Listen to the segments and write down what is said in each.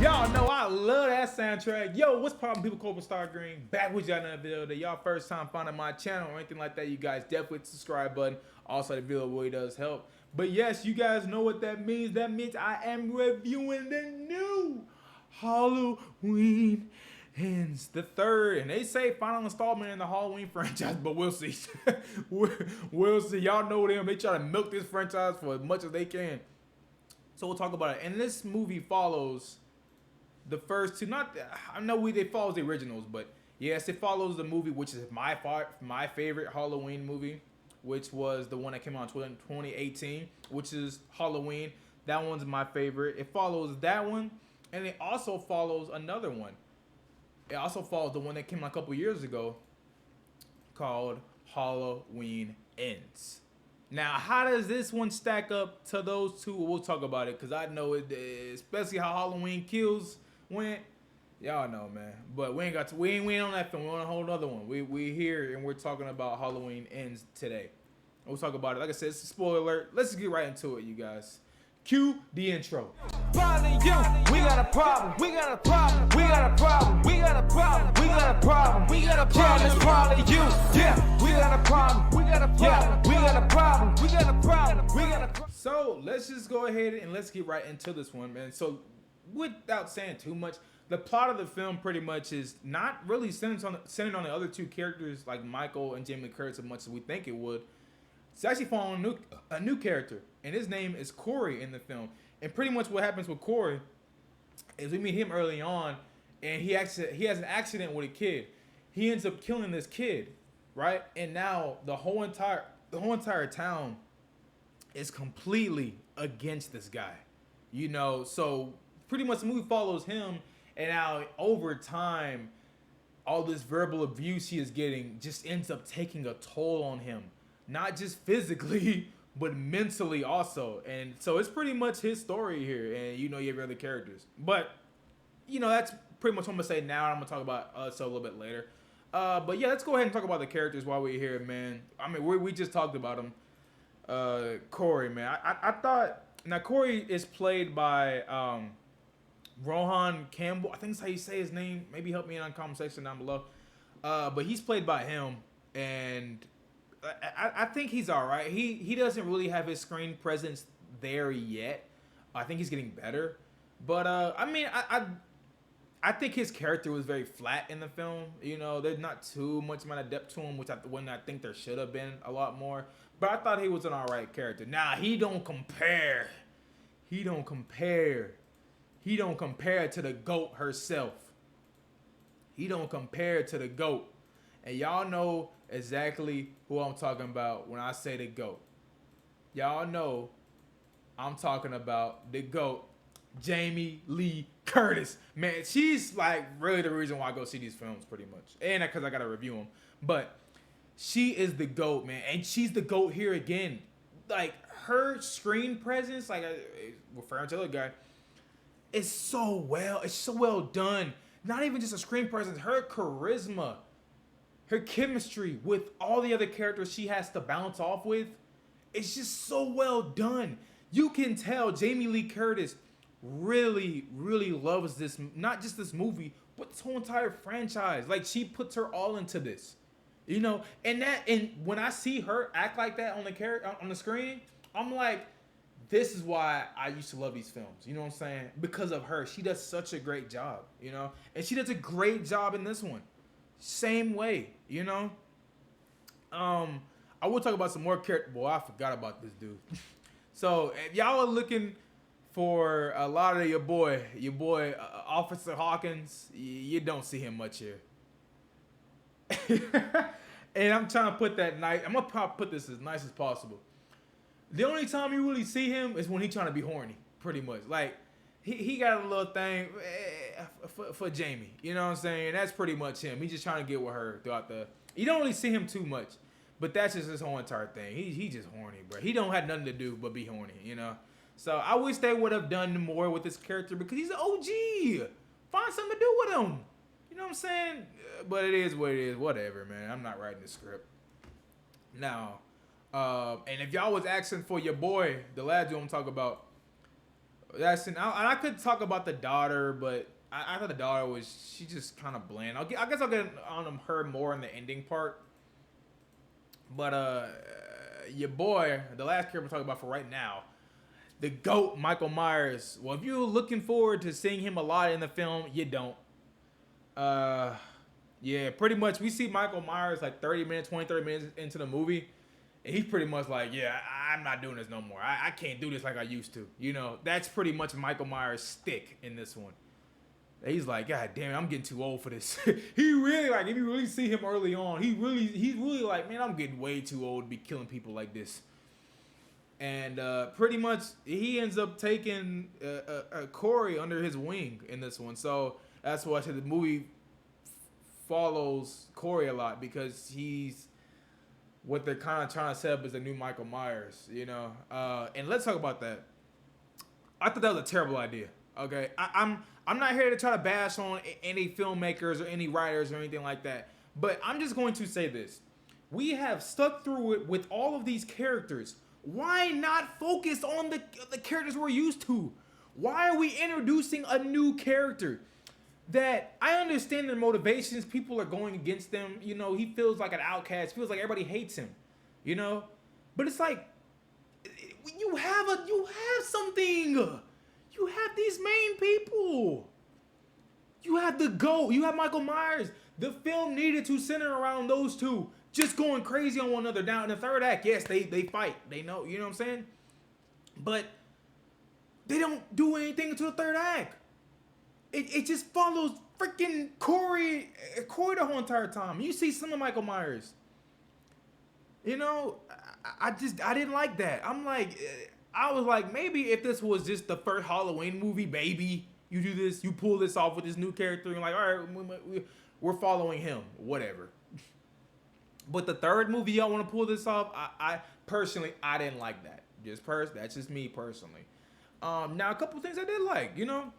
Y'all know I love that soundtrack. Yo, what's poppin', people? CobraStarGreen back with y'all in another video. That y'all first time finding my channel or anything like that, you guys definitely hit the subscribe button. Also, the video really does help. But yes, you guys know what that means. That means I am reviewing the new Halloween Ends, the third, and they say final installment in the Halloween franchise, but we'll see. we'll see. Y'all know them. They try to milk this franchise for as much as they can. So we'll talk about it. And this movie follows the first two. I know they follow the originals, but yes, it follows the movie, which is my favorite Halloween movie, which was the one that came out in 2018, which is Halloween. That one's my favorite. It follows that one, and it also follows another one. It also follows the one that came out a couple years ago called Halloween Ends. Now, how does this one stack up to those two? We'll talk about it, because I know it, especially how Halloween Kills went. Y'all know, man. But we ain't on that film. We're on a whole other one. We here and we're talking about Halloween Ends today. We'll talk about it. Like I said, it's a spoiler alert. Let's just get right into it, you guys. Cue the intro. We got a problem. We got a problem. We got a problem. We got a problem. We got a problem. We got a problem. Yeah, it's probably you. Yeah, we got a problem. We got a problem. Yeah, we got a problem. We got a problem. We got a problem. So let's just go ahead and let's get right into this one, man. So without saying too much, the plot of the film pretty much is not really centered on the other two characters like Michael and Jamie Lee Curtis as much as we think it would. It's actually following a new character, and his name is Corey in the film. And pretty much what happens with Corey is we meet him early on, and he has an accident with a kid. He ends up killing this kid, right? And now the whole entire town is completely against this guy, you know. So pretty much the movie follows him, and now over time, all this verbal abuse he is getting just ends up taking a toll on him. Not just physically, but mentally also. And so it's pretty much his story here. And you know, you have other characters. But, you know, that's pretty much what I'm going to say now. I'm going to talk about us a little bit later. But yeah, let's go ahead and talk about the characters while we're here, man. I mean, we just talked about him. Corey, man. I thought... Now, Corey is played by Rohan Campbell. I think that's how you say his name. Maybe help me in the comment section down below. But he's played by him. And... I think he's all right. He doesn't really have his screen presence there yet. I think he's getting better. But, I mean, I think his character was very flat in the film. You know, there's not too much amount of depth to him, which I think there should have been a lot more. But I thought he was an all right character. Now, he don't compare. He don't compare to the GOAT herself. He don't compare to the GOAT. And y'all know exactly who I'm talking about when I say the GOAT. Y'all know I'm talking about the GOAT, Jamie Lee Curtis. Man, she's like really the reason why I go see these films pretty much. And because I got to review them. But she is the GOAT, man. And she's the GOAT here again. Like, her screen presence, like referring to the guy, it's so well done. Not even just a screen presence, her charisma. Her chemistry with all the other characters she has to bounce off with, it's just so well done. You can tell Jamie Lee Curtis really, really loves this, not just this movie, but this whole entire franchise. Like, she puts her all into this, you know. And when I see her act like that on the screen, I'm like, this is why I used to love these films. You know what I'm saying? Because of her, she does such a great job, you know. And she does a great job in this one. Same way, you know. I will talk about some more characters. Boy, I forgot about this dude. So if y'all are looking for a lot of your boy, Officer Hawkins, you don't see him much here. And I'm trying to put that nice. I'm gonna put this as nice as possible. The only time you really see him is when he's trying to be horny, pretty much. Like, he got a little thing for Jamie, you know what I'm saying? That's pretty much him. He's just trying to get with her throughout you don't really see him too much, but that's just his whole entire thing. He just horny, bro. He don't have nothing to do but be horny, you know? So I wish they would have done more with this character because he's an OG. Find something to do with him. You know what I'm saying? But it is what it is. Whatever, man. I'm not writing the script. Now, and if y'all was asking for your boy, the lad you want to talk about, and I could talk about the daughter, but I thought the daughter she just kind of bland. I guess I'll get on her more in the ending part. But your boy, the last character we're talking about for right now, the GOAT, Michael Myers. Well, if you're looking forward to seeing him a lot in the film, you don't. Yeah, pretty much we see Michael Myers like 30 minutes into the movie. And he's pretty much like, yeah, I'm not doing this no more. I can't do this like I used to. You know, that's pretty much Michael Myers' stick in this one. He's like, God damn it, I'm getting too old for this. He really, like, if you really see him early on, he's really like, man, I'm getting way too old to be killing people like this. And pretty much he ends up taking Corey under his wing in this one. So that's why I said the movie follows Corey a lot, because he's what they're kind of trying to set up as the new Michael Myers, you know. And let's talk about that. I thought that was a terrible idea. Okay, I'm not here to try to bash on any filmmakers or any writers or anything like that, but I'm just going to say this: we have stuck through it with all of these characters. Why not focus on the characters we're used to? Why are we introducing a new character? That I understand their motivations. People are going against them. You know, he feels like an outcast. Feels like everybody hates him. You know, but it's like you have something. You have these main people. You have the GOAT. You have Michael Myers. The film needed to center around those two, just going crazy on one another. Now in the third act, yes, they fight. They know, you know what I'm saying? But they don't do anything until the third act. It just follows freaking Corey the whole entire time. You see some of Michael Myers. You know, I didn't like that. I was like, maybe if this was just the first Halloween movie, baby, you do this, you pull this off with this new character, and you're like, all right, we're following him, whatever. But the third movie, y'all want to pull this off? I personally, I didn't like that. That's just me personally. Now, a couple things I did like, you know.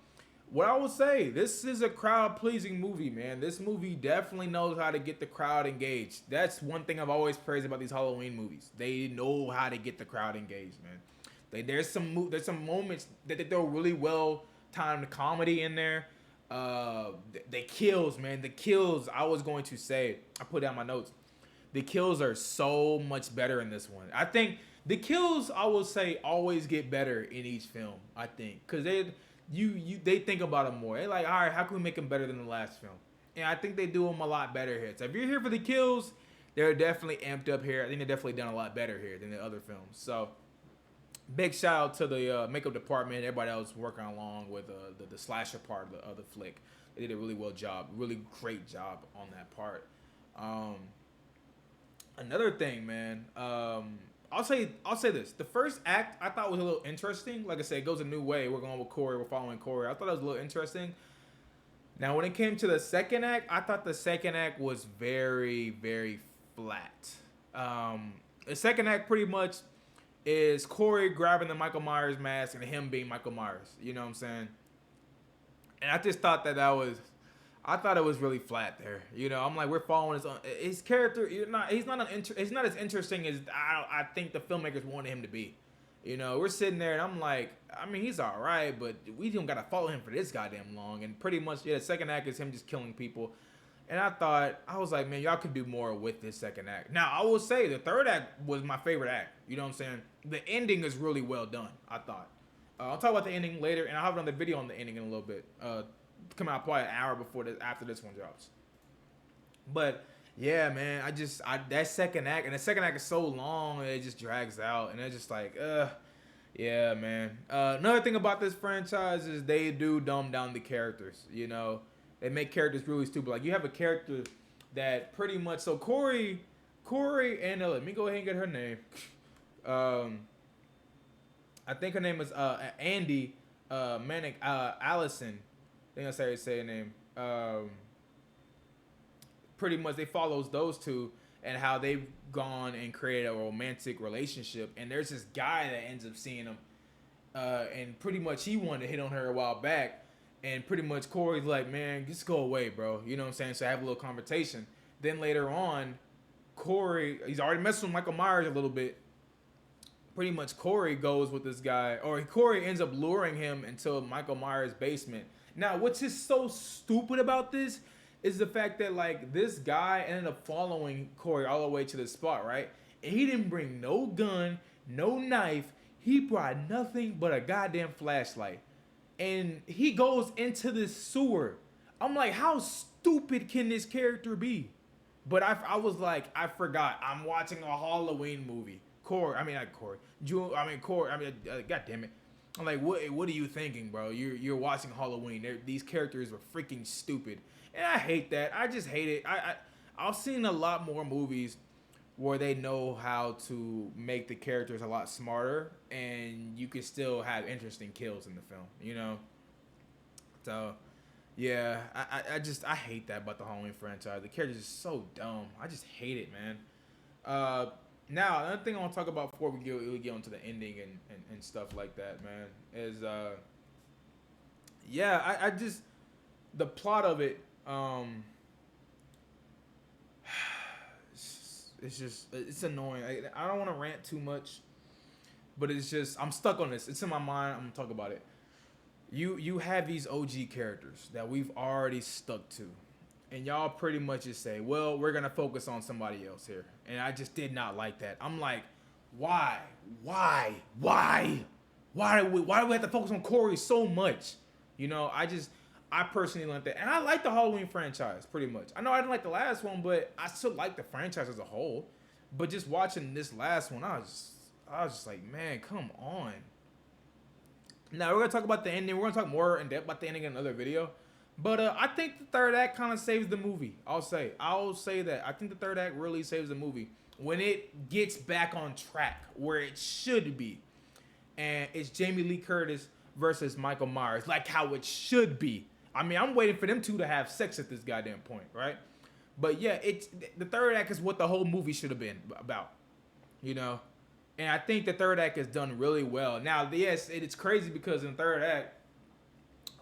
What I would say, this is a crowd-pleasing movie, man. This movie definitely knows how to get the crowd engaged. That's one thing I've always praised about these Halloween movies. They know how to get the crowd engaged, man. There's some moments that they throw really well-timed comedy in there. The kills, man. The kills, I was going to say, I put down my notes. The kills are so much better in this one. I think the kills, I will say, always get better in each film, I think. Because they think about them more. They're like, all right, how can we make them better than the last film? And I think they do them a lot better here. So if you're here for the kills, they're definitely amped up here. I think they're definitely done a lot better here than the other films. So big shout out to the makeup department, everybody else working along with the slasher part of the flick. They did a really really great job on that part. Another thing, man. I'll say this. The first act I thought was a little interesting. Like I said, it goes a new way. We're going with Corey. We're following Corey. I thought it was a little interesting. Now, when it came to the second act, I thought the second act was very, very flat. The second act pretty much is Corey grabbing the Michael Myers mask and him being Michael Myers. You know what I'm saying? And I just thought I thought it was really flat there. You know, I'm like, we're following his character. He's not as interesting as I think the filmmakers wanted him to be. You know, we're sitting there and I'm like, I mean, he's all right, but we don't got to follow him for this goddamn long. And pretty much, yeah, the second act is him just killing people. And I was like, man, y'all could do more with this second act. Now, I will say the third act was my favorite act. You know what I'm saying? The ending is really well done, I thought. I'll talk about the ending later, and I'll have another video on the ending in a little bit. Come out probably an hour after this one drops. But yeah, man, that second act, and the second act is so long and it just drags out, and it's just like, yeah, man. Another thing about this franchise is they do dumb down the characters. You know, they make characters really stupid. Like you have a character that pretty much, so Corey, and let me go ahead and get her name. I think her name is Andy Manic Allison. I think that's how you say her name. Pretty much they follows those two and how they've gone and created a romantic relationship. And there's this guy that ends up seeing them. And pretty much he wanted to hit on her a while back. And pretty much Corey's like, man, just go away, bro. You know what I'm saying? So I have a little conversation. Then later on, Corey, he's already messing with Michael Myers a little bit. pretty much Corey goes with this guy, or Corey ends up luring him into Michael Myers' basement. Now, what's just so stupid about this is the fact that like this guy ended up following Corey all the way to the spot, right? And he didn't bring no gun, no knife. He brought nothing but a goddamn flashlight. And he goes into this sewer. I'm like, how stupid can this character be? But I was like, I forgot. I'm watching a Halloween movie. Corey, God damn it. I'm like, what are you thinking, bro? You're watching Halloween. These characters were freaking stupid. And I hate that. I just hate it. I've seen a lot more movies where they know how to make the characters a lot smarter and you can still have interesting kills in the film, you know? So, yeah, I hate that about the Halloween franchise. The characters are so dumb. I just hate it, man. Now, another thing I want to talk about before we get onto the ending and stuff like that, man, is, I just, the plot of it, it's annoying. I don't want to rant too much, but it's just, I'm stuck on this. It's in my mind. I'm going to talk about it. You have these OG characters that we've already stuck to. And y'all pretty much just say, well, we're going to focus on somebody else here. And I just did not like that. I'm like, why? Why do we have to focus on Corey so much? You know, I personally like that. And I like the Halloween franchise pretty much. I know I didn't like the last one, but I still like the franchise as a whole. But just watching this last one, I was just like, man, come on. Now, we're going to talk about the ending. We're going to talk more in depth about the ending in another video. But I think the third act kind of saves the movie. I'll say that. I think the third act really saves the movie when it gets back on track where it should be. And it's Jamie Lee Curtis versus Michael Myers, like how it should be. I mean, I'm waiting for them two to have sex at this goddamn point, right? But yeah, it's the third act is what the whole movie should have been about, you know? And I think the third act is done really well. Now, yes, it's crazy because in the third act,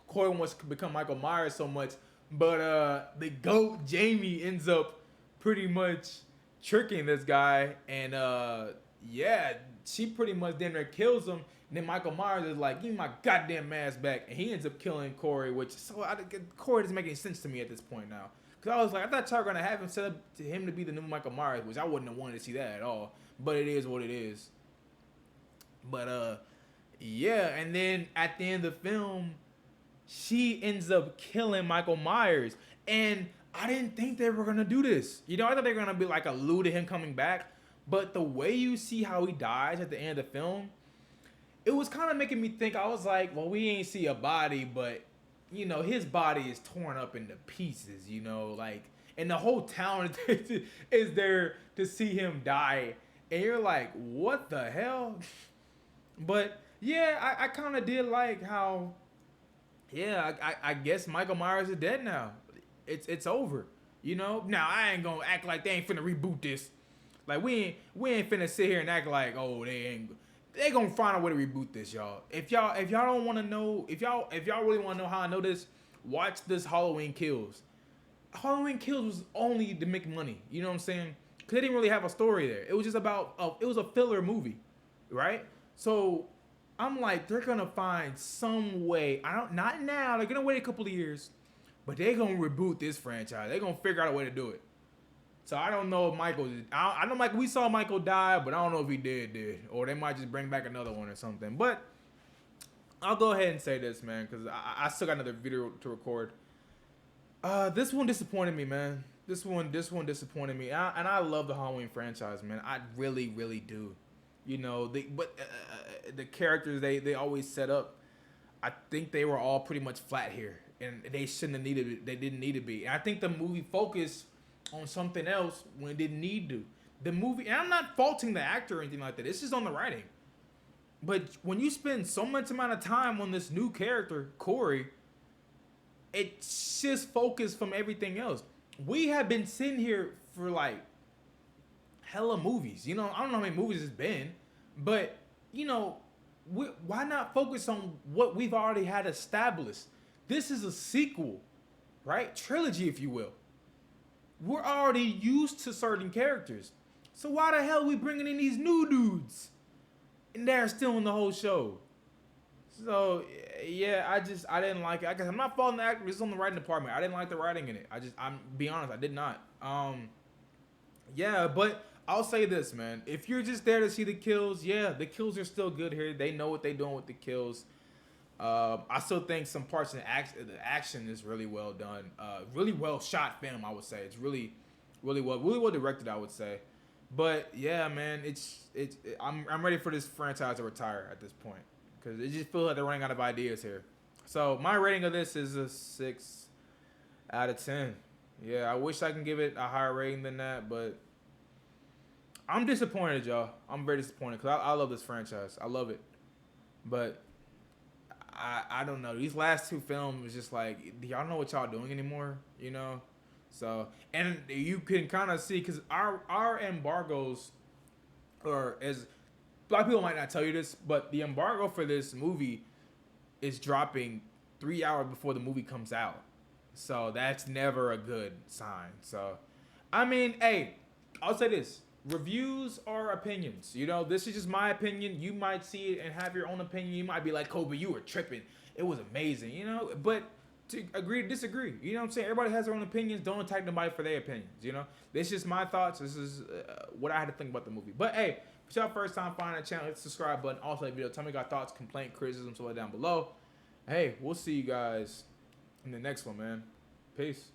Corey wants to become Michael Myers so much, but the GOAT Jamie ends up pretty much tricking this guy, and she pretty much then kills him. And then Michael Myers is like, give me my goddamn mask back, and he ends up killing Corey, Corey doesn't make any sense to me at this point now. Because I was like, I thought y'all were gonna have him set up to him to be the new Michael Myers, which I wouldn't have wanted to see that at all. But it is what it is. But and then at the end of the film, she ends up killing Michael Myers. And I didn't think they were going to do this. You know, I thought they were going to be like allude to him coming back. But the way you see how he dies at the end of the film, it was kind of making me think, I was like, well, we ain't see a body, but, you know, his body is torn up into pieces, you know, like, and the whole town is there to see him die. And you're like, what the hell? But, yeah, I kind of did like how... Yeah, I guess Michael Myers is dead now. It's over, you know. Now I ain't gonna act like they ain't finna reboot this. Like we ain't finna sit here and act like, oh, they gonna find a way to reboot this, y'all. If y'all don't want to know, if y'all really want to know how I know this, watch this Halloween Kills. Halloween Kills was only to make money. You know what I'm saying? Cause they didn't really have a story there. It was just about it was a filler movie, right? So. I'm like, they're gonna find some way. Not now. They're gonna wait a couple of years, but they're gonna reboot this franchise. They're gonna figure out a way to do it. So I don't know if Michael. I know, like we saw Michael die, but I don't know if he did, or they might just bring back another one or something. But I'll go ahead and say this, man, because I still got another video to record. This one disappointed me, man. This one disappointed me, and I love the Halloween franchise, man. I really, really do. You know, the characters they always set up, I think they were all pretty much flat here, and they shouldn't have needed it. They didn't need to be. And I think the movie focused on something else when it didn't need to. The movie, and I'm not faulting the actor or anything like that. It's just on the writing. But when you spend so much amount of time on this new character, Corey, it's just focused from everything else. We have been sitting here for like hella movies, you know. I don't know how many movies it's been, but you know, why not focus on what we've already had established? This is a sequel, right? Trilogy, if you will. We're already used to certain characters, so why the hell are we bringing in these new dudes? and they're still in the whole show. So yeah, I didn't like it. I guess I'm not faulting the actor. It's on the writing department. I didn't like the writing in it. I'm be honest, I did not. Yeah, but I'll say this, man. If you're just there to see the kills, yeah, the kills are still good here. They know what they're doing with the kills. I still think some parts of the action is really well done. Really well shot film, I would say. It's really well directed, I would say. But yeah, man, I'm ready for this franchise to retire at this point because it just feels like they're running out of ideas here. So my rating of this is a 6 out of 10. Yeah, I wish I can give it a higher rating than that, but I'm disappointed, y'all. I'm very disappointed because I love this franchise. I love it, but I don't know. These last two films is just like, do y'all know what y'all doing anymore? You know. So, and you can kind of see, because our embargoes, or as a lot of people might not tell you this, but the embargo for this movie is dropping 3 hours before the movie comes out. So that's never a good sign. So, I mean, hey, I'll say this. Reviews are opinions. You know, this is just my opinion. You might see it and have your own opinion. You might be like, Cobra, you were tripping. It was amazing, you know, but to agree to disagree. You know what I'm saying? Everybody has their own opinions. Don't attack nobody for their opinions. You know, this is just my thoughts. This is what I had to think about the movie. But hey, if it's your first time finding the channel, hit the subscribe button. Also, like video. Tell me your thoughts, complaint, criticism, so down below. Hey, we'll see you guys in the next one, man. Peace.